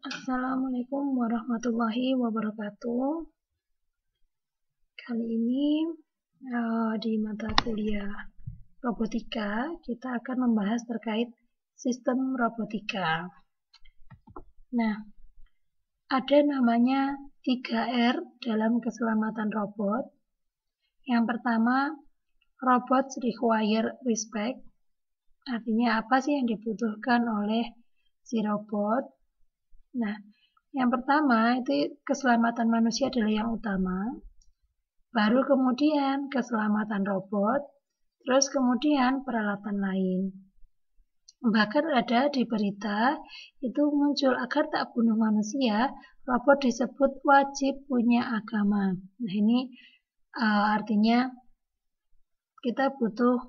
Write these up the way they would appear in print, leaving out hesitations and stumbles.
Assalamualaikum warahmatullahi wabarakatuh. Kali ini di mata kuliah robotika kita akan membahas terkait sistem robotika. Nah, ada namanya 3R dalam keselamatan robot. Yang pertama, robots require respect. Artinya apa sih yang dibutuhkan oleh si robot? Nah, yang pertama itu keselamatan manusia adalah yang utama. Baru kemudian keselamatan robot, terus kemudian peralatan lain. Bahkan ada di berita itu muncul agar tak bunuh manusia, robot disebut wajib punya agama. Nah ini artinya kita butuh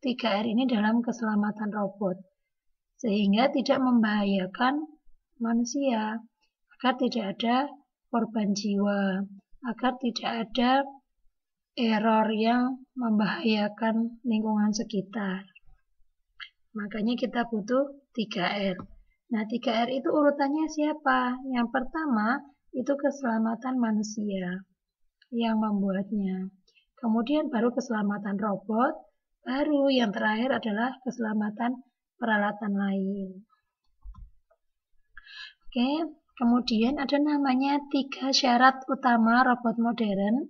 3R ini dalam keselamatan robot, sehingga tidak membahayakan manusia, agar tidak ada korban jiwa, agar tidak ada error yang membahayakan lingkungan sekitar. Makanya kita butuh 3R. Nah, 3R itu urutannya siapa? Yang pertama itu keselamatan manusia yang membuatnya. Kemudian baru keselamatan robot, baru yang terakhir adalah keselamatan peralatan lain. Oke, kemudian ada namanya 3 syarat utama robot modern.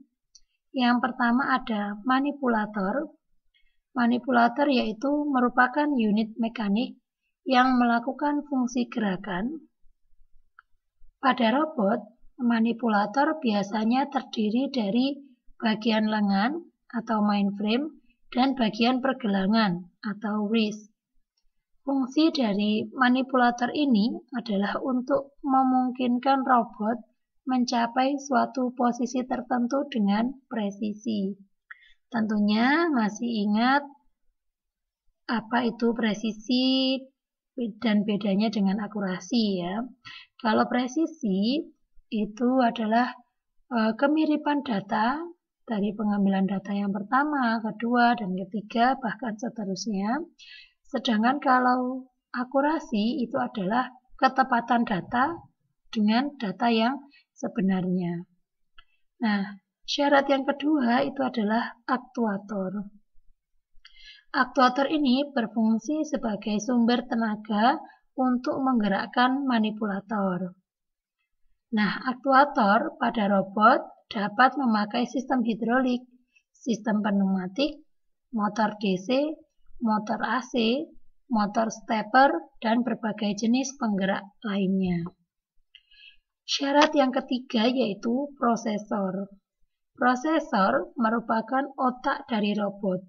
Yang pertama ada manipulator. Manipulator yaitu merupakan unit mekanik yang melakukan fungsi gerakan. Pada robot, manipulator biasanya terdiri dari bagian lengan atau mainframe dan bagian pergelangan atau wrist. Fungsi dari manipulator ini adalah untuk memungkinkan robot mencapai suatu posisi tertentu dengan presisi. Tentunya masih ingat apa itu presisi dan bedanya dengan akurasi ya. Kalau presisi itu adalah kemiripan data dari pengambilan data yang pertama, kedua, dan ketiga, bahkan seterusnya. Sedangkan kalau akurasi itu adalah ketepatan data dengan data yang sebenarnya. Nah, syarat yang kedua itu adalah aktuator. Aktuator ini berfungsi sebagai sumber tenaga untuk menggerakkan manipulator. Nah, aktuator pada robot dapat memakai sistem hidrolik, sistem pneumatik, motor DC, motor AC, motor stepper, dan berbagai jenis penggerak lainnya. Syarat yang ketiga yaitu prosesor. Prosesor merupakan otak dari robot,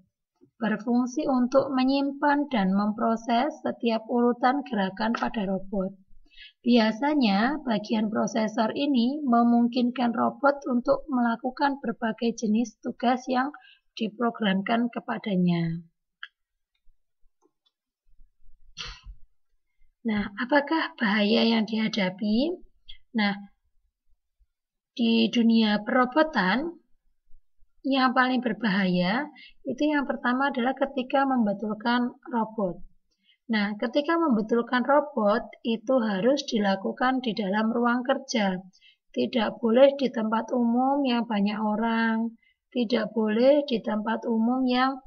berfungsi untuk menyimpan dan memproses setiap urutan gerakan pada robot. Biasanya, bagian prosesor ini memungkinkan robot untuk melakukan berbagai jenis tugas yang diprogramkan kepadanya. Nah, apakah bahaya yang dihadapi? Nah, di dunia perobotan, yang paling berbahaya itu yang pertama adalah ketika membetulkan robot. Nah, ketika membetulkan robot itu harus dilakukan di dalam ruang kerja. Tidak boleh di tempat umum yang banyak orang, tidak boleh di tempat umum yang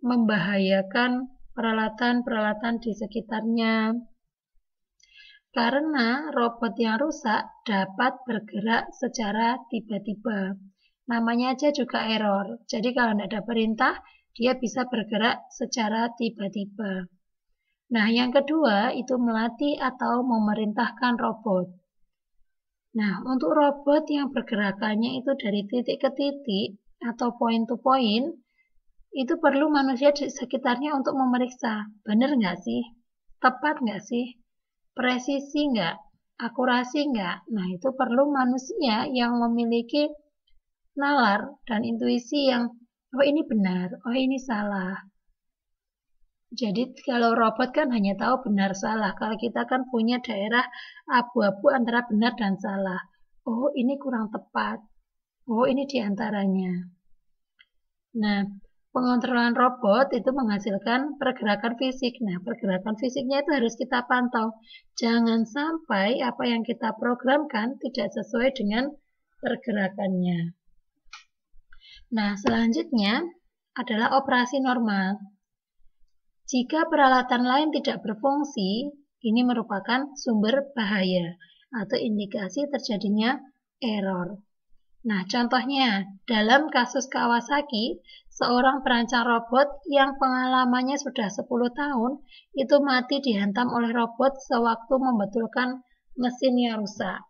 membahayakan peralatan-peralatan di sekitarnya. Karena robot yang rusak dapat bergerak secara tiba-tiba. Namanya aja juga error. Jadi kalau tidak ada perintah, dia bisa bergerak secara tiba-tiba. Nah, yang kedua itu melatih atau memerintahkan robot. Nah, untuk robot yang pergerakannya itu dari titik ke titik atau point to point, itu perlu manusia di sekitarnya untuk memeriksa. Benar nggak sih? Tepat nggak sih? Presisi nggak? Akurasi nggak? Nah, itu perlu manusia yang memiliki nalar dan intuisi yang, oh ini benar, oh ini salah. Jadi kalau robot kan hanya tahu benar salah. Kalau kita kan punya daerah abu-abu antara benar dan salah. Oh ini kurang tepat. Oh ini diantaranya. Nah, pengontrolan robot itu menghasilkan pergerakan fisik. Nah, pergerakan fisiknya itu harus kita pantau. Jangan sampai apa yang kita programkan tidak sesuai dengan pergerakannya. Nah, selanjutnya adalah operasi normal. Jika peralatan lain tidak berfungsi, ini merupakan sumber bahaya atau indikasi terjadinya error. Nah, contohnya, dalam kasus Kawasaki, seorang perancang robot yang pengalamannya sudah 10 tahun, itu mati dihantam oleh robot sewaktu membetulkan mesin yang rusak.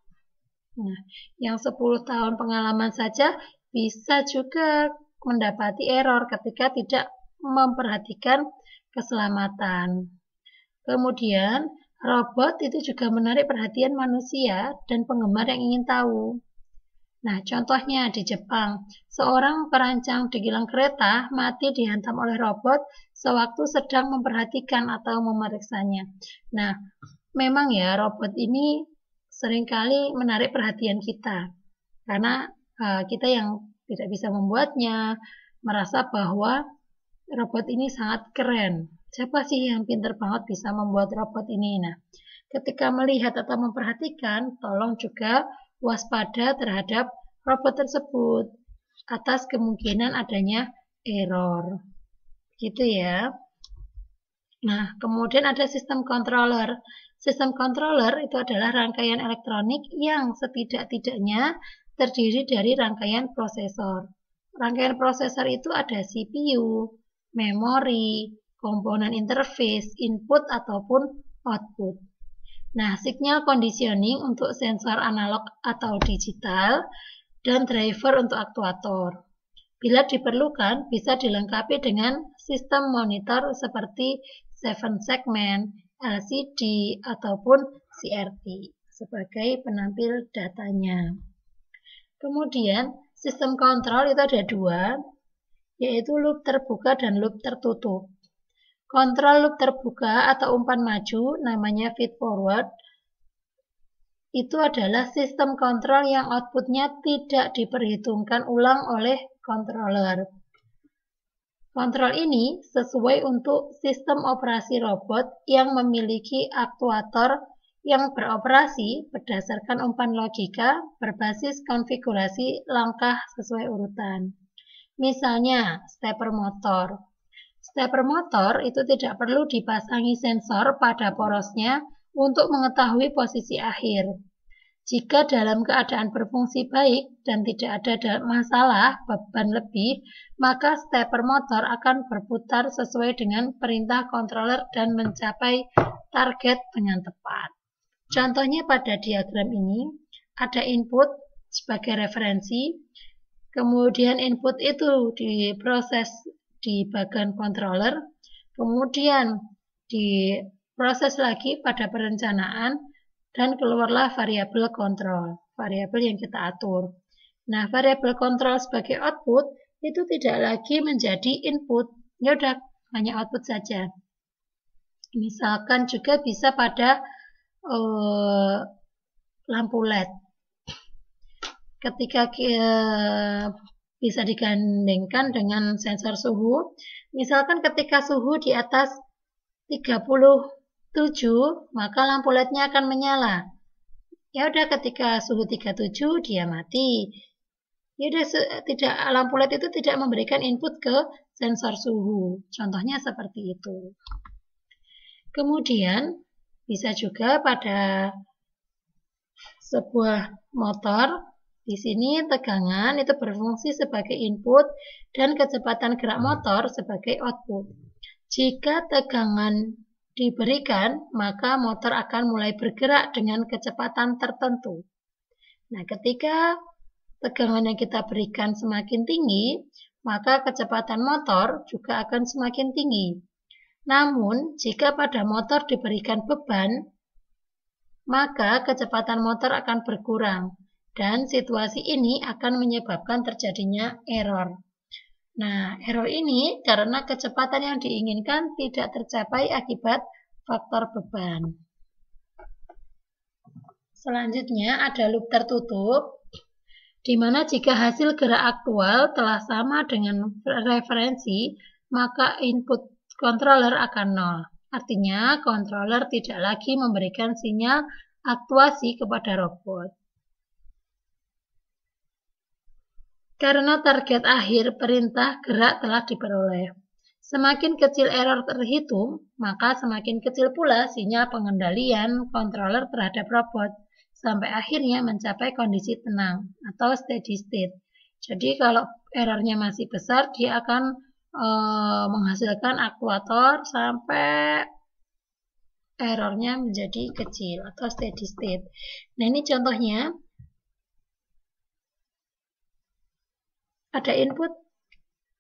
Nah, yang 10 tahun pengalaman saja bisa juga mendapati error ketika tidak memperhatikan keselamatan. Kemudian, robot itu juga menarik perhatian manusia dan penggemar yang ingin tahu. Nah, contohnya di Jepang, seorang perancang di kilang kereta mati dihantam oleh robot sewaktu sedang memperhatikan atau memeriksanya. Nah, memang ya robot ini seringkali menarik perhatian kita karena kita yang tidak bisa membuatnya merasa bahwa robot ini sangat keren. Siapa sih yang pintar banget bisa membuat robot ini? Nah, ketika melihat atau memperhatikan, tolong juga waspada terhadap robot tersebut atas kemungkinan adanya error. Gitu ya. Nah, kemudian ada sistem controller. Sistem controller itu adalah rangkaian elektronik yang setidak-tidaknya terdiri dari rangkaian prosesor. Rangkaian prosesor itu ada CPU, memori, komponen interface, input ataupun output. Nah, signal conditioning untuk sensor analog atau digital dan driver untuk aktuator. Bila diperlukan, bisa dilengkapi dengan sistem monitor seperti 7 segment, LCD, ataupun CRT sebagai penampil datanya. Kemudian, sistem kontrol itu ada dua, yaitu loop terbuka dan loop tertutup. Kontrol loop terbuka atau umpan maju, namanya feed forward, itu adalah sistem kontrol yang outputnya tidak diperhitungkan ulang oleh controller. Kontrol ini sesuai untuk sistem operasi robot yang memiliki aktuator yang beroperasi berdasarkan umpan logika berbasis konfigurasi langkah sesuai urutan. Misalnya, stepper motor. Stepper motor itu tidak perlu dipasangi sensor pada porosnya untuk mengetahui posisi akhir. Jika dalam keadaan berfungsi baik dan tidak ada masalah beban lebih, maka stepper motor akan berputar sesuai dengan perintah controller dan mencapai target dengan tepat. Contohnya pada diagram ini, ada input sebagai referensi, kemudian input itu diproses di bagian controller, kemudian diproses lagi pada perencanaan, dan keluarlah variabel kontrol, variabel yang kita atur. Nah, variabel kontrol sebagai output itu tidak lagi menjadi input, ya udah hanya output saja. Misalkan juga bisa pada lampu LED. Ketika bisa digandengkan dengan sensor suhu, misalkan ketika suhu di atas 37, maka lampu LED-nya akan menyala. Ya udah ketika suhu 37 dia mati. Ya udah lampu LED itu tidak memberikan input ke sensor suhu. Contohnya seperti itu. Kemudian bisa juga pada sebuah motor, di sini tegangan itu berfungsi sebagai input dan kecepatan gerak motor sebagai output. Jika tegangan diberikan, maka motor akan mulai bergerak dengan kecepatan tertentu. Nah, ketika tegangan yang kita berikan semakin tinggi, maka kecepatan motor juga akan semakin tinggi. Namun, jika pada motor diberikan beban, maka kecepatan motor akan berkurang, dan situasi ini akan menyebabkan terjadinya error. Nah, error ini karena kecepatan yang diinginkan tidak tercapai akibat faktor beban. Selanjutnya ada loop tertutup. di mana jika hasil gerak aktual telah sama dengan referensi, maka input controller akan 0. Artinya, controller tidak lagi memberikan sinyal aktuasi kepada robot. Karena target akhir perintah gerak telah diperoleh. Semakin kecil error terhitung, maka semakin kecil pula sinyal pengendalian controller terhadap robot, sampai akhirnya mencapai kondisi tenang atau steady state. Jadi kalau errornya masih besar, dia akan menghasilkan aktuator sampai errornya menjadi kecil atau steady state. Nah, ini contohnya. Ada input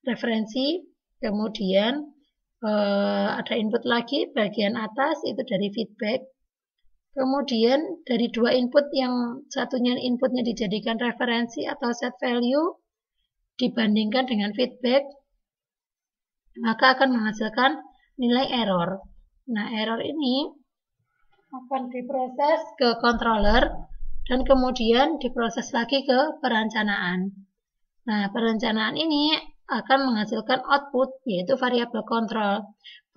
referensi, kemudian ada input lagi bagian atas itu dari feedback. Kemudian dari dua input yang satunya inputnya dijadikan referensi atau set value dibandingkan dengan feedback, maka akan menghasilkan nilai error. Nah, error ini akan diproses ke controller dan kemudian diproses lagi ke perencanaan. Nah, perencanaan ini akan menghasilkan output, yaitu variabel kontrol.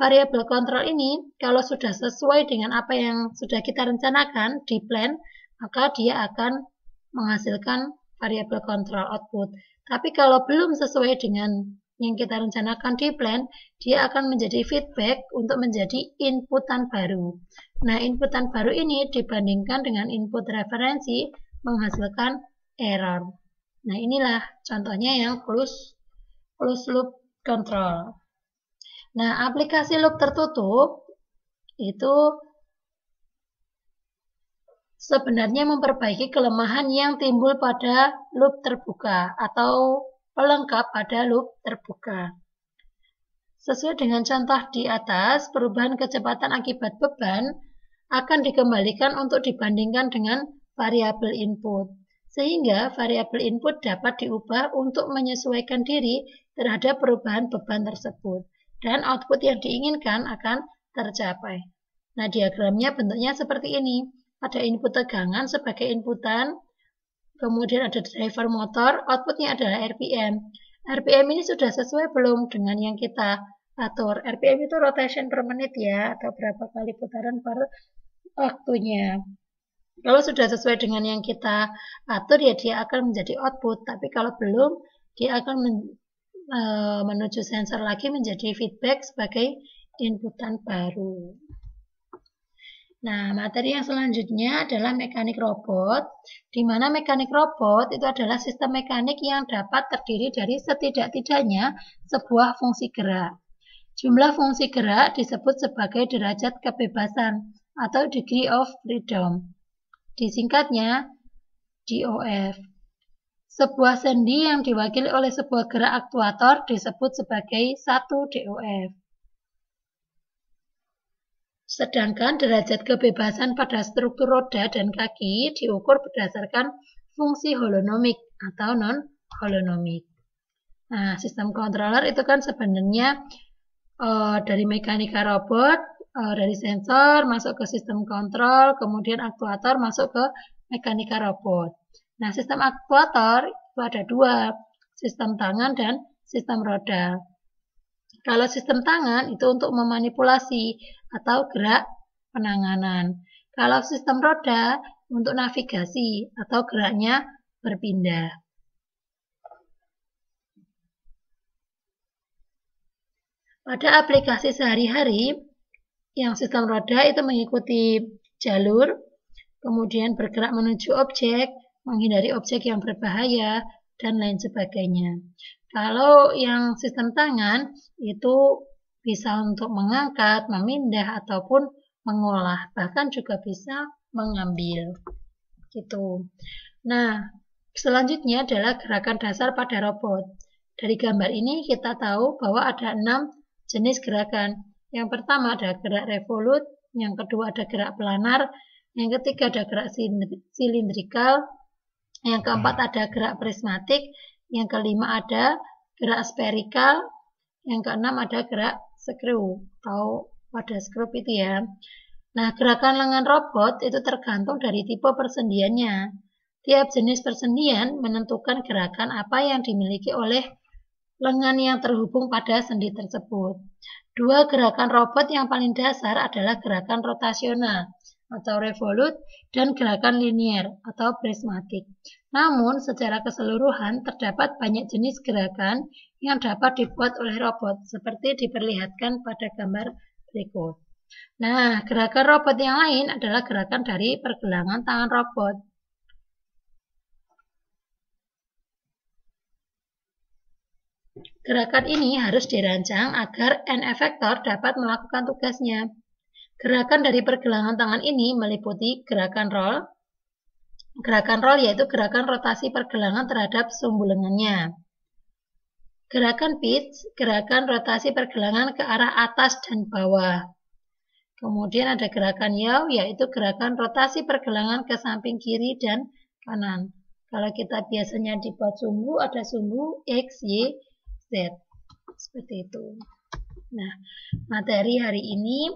Variabel kontrol ini, kalau sudah sesuai dengan apa yang sudah kita rencanakan di plan, maka dia akan menghasilkan variabel kontrol output. Tapi kalau belum sesuai dengan yang kita rencanakan di plan, dia akan menjadi feedback untuk menjadi inputan baru. Nah, inputan baru ini dibandingkan dengan input referensi menghasilkan error. Nah, inilah contohnya yang closed loop control. Nah, aplikasi loop tertutup itu sebenarnya memperbaiki kelemahan yang timbul pada loop terbuka atau pelengkap pada loop terbuka. Sesuai dengan contoh di atas, perubahan kecepatan akibat beban akan dikembalikan untuk dibandingkan dengan variabel input. Sehingga variabel input dapat diubah untuk menyesuaikan diri terhadap perubahan beban tersebut. Dan output yang diinginkan akan tercapai. Nah, diagramnya bentuknya seperti ini. Ada input tegangan sebagai inputan, kemudian ada driver motor, outputnya adalah RPM. RPM ini sudah sesuai belum dengan yang kita atur? RPM itu rotation per menit ya, atau berapa kali putaran per waktunya. Kalau sudah sesuai dengan yang kita atur, ya dia akan menjadi output. Tapi kalau belum, dia akan menuju sensor lagi menjadi feedback sebagai inputan baru. Nah, materi yang selanjutnya adalah mekanik robot, di mana mekanik robot itu adalah sistem mekanik yang dapat terdiri dari setidak-tidaknya sebuah fungsi gerak. Jumlah fungsi gerak disebut sebagai derajat kebebasan atau degree of freedom. Disingkatnya DOF. Sebuah sendi yang diwakili oleh sebuah gerak aktuator disebut sebagai 1 DOF. Sedangkan derajat kebebasan pada struktur roda dan kaki diukur berdasarkan fungsi holonomik atau non-holonomik. Nah, sistem controller itu kan sebenarnya dari mekanika robot, dari sensor masuk ke sistem kontrol, kemudian aktuator masuk ke mekanika robot. Nah, sistem aktuator itu ada dua, sistem tangan dan sistem roda. Kalau sistem tangan itu untuk memanipulasi atau gerak penanganan. Kalau sistem roda untuk navigasi atau geraknya berpindah. Pada aplikasi sehari-hari, yang sistem roda itu mengikuti jalur, kemudian bergerak menuju objek, menghindari objek yang berbahaya, dan lain sebagainya. Kalau yang sistem tangan itu bisa untuk mengangkat, memindah, ataupun mengolah, bahkan juga bisa mengambil. Gitu. Nah, selanjutnya adalah gerakan dasar pada robot. Dari gambar ini kita tahu bahwa ada 6 jenis gerakan. Yang pertama ada gerak revolut, yang kedua ada gerak planar, yang ketiga ada gerak silindrikal, yang keempat ada gerak prismatik, yang kelima ada gerak spherical, yang keenam ada gerak screw atau pada skrup itu ya. Nah, gerakan lengan robot itu tergantung dari tipe persendiannya. Tiap jenis persendian menentukan gerakan apa yang dimiliki oleh lengan yang terhubung pada sendi tersebut. Dua gerakan robot yang paling dasar adalah gerakan rotasional atau revolut dan gerakan linier atau prismatik. Namun, secara keseluruhan terdapat banyak jenis gerakan yang dapat dibuat oleh robot, seperti diperlihatkan pada gambar berikut. Nah, gerakan robot yang lain adalah gerakan dari pergelangan tangan robot. Gerakan ini harus dirancang agar N efektor dapat melakukan tugasnya. Gerakan dari pergelangan tangan ini meliputi gerakan roll. Gerakan roll yaitu gerakan rotasi pergelangan terhadap sumbu lengannya. Gerakan pitch, gerakan rotasi pergelangan ke arah atas dan bawah. Kemudian ada gerakan yaw, yaitu gerakan rotasi pergelangan ke samping kiri dan kanan. Kalau kita biasanya dibuat sumbu, ada sumbu X, Y, Z. Seperti itu. Nah, materi hari ini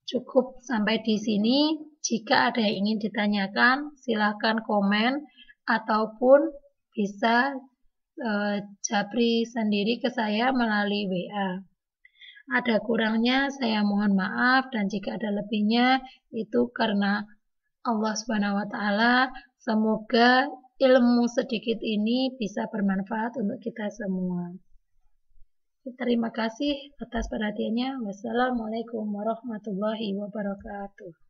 cukup sampai di sini. Jika ada yang ingin ditanyakan, silahkan komen ataupun bisa japri sendiri ke saya melalui WA. Ada kurangnya saya mohon maaf, dan jika ada lebihnya itu karena Allah Subhanahu wa taala. Semoga ilmu sedikit ini bisa bermanfaat untuk kita semua. Terima kasih atas perhatiannya. Wassalamualaikum warahmatullahi wabarakatuh.